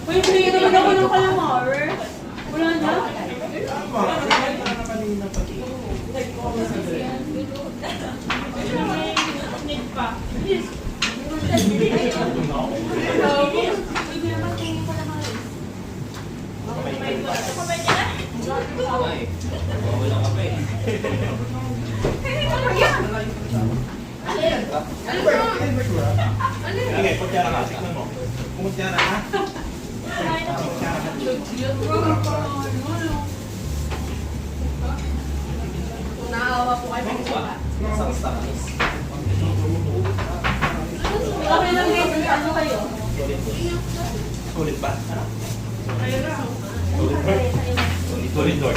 Uy, hindi naman ako ng calamar. Wala na? Wala na kanina pa. Sige, kutsara ka. Tignan mo. Kutsara ka. Naawa po kayo ng iba. Okay lang yun. Ano kayo? Sulit pa. Sulit door.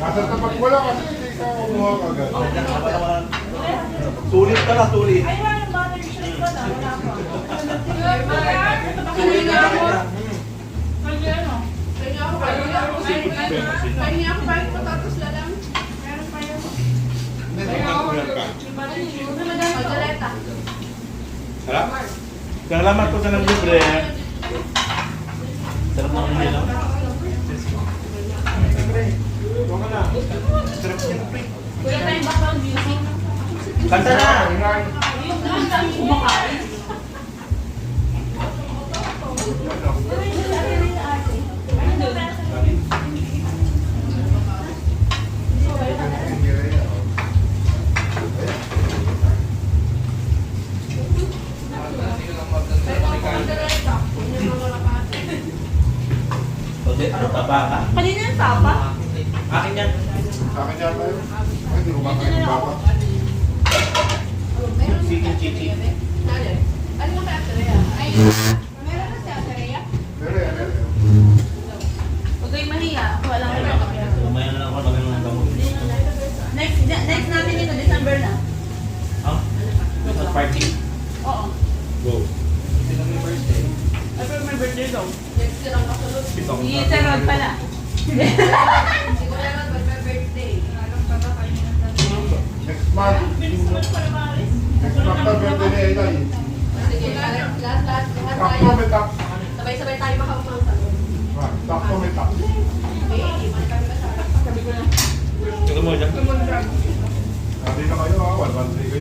Nasa tapat mo lang kasi hindi ka kumuha kagad. Sulit ka na, sulit. Ay, wala ng battery shot pa na. Wala pa. Sulit ka na. Kaya ano? Kaya ako kahit patatos lalang. Meron pa yun. Magaleta. Sarap? Salamat po sa libre. Sarap ng ulit lang. Siyempre. Huwag ka na. Sarap siyempre. Wala tayong background music. Kanta na! Yung kanta yung kumakain. Ano taba ka? Kanina yung tapa? Akin yan. Akin yata yun. Ay, hindi ko makain yung baka. Meron Chicken chichi. ano mo kaya Andrea? Ay, meron na si Andrea? Pero yan, yan. Huwag kayong mahiya. Wala ko na. Mamaya na lang ako kami ng gamot. Next natin ito, December na. Ha? Christmas party? Oo. Go. I remember my birthday daw. Next year ang kasunod. Pitong. Yesterday pala. Hindi ko alam ba't my birthday. Next month. Next month na birthday ni Eli. Sige, lahat Sakto tayo. may tak. Sabay-sabay tayo makapang salon. Sakto may tak. Okay, iman kami ba sa Sabi ko na. Tingnan mo dyan. Sabi na kayo ha, 1-1-3 kayo.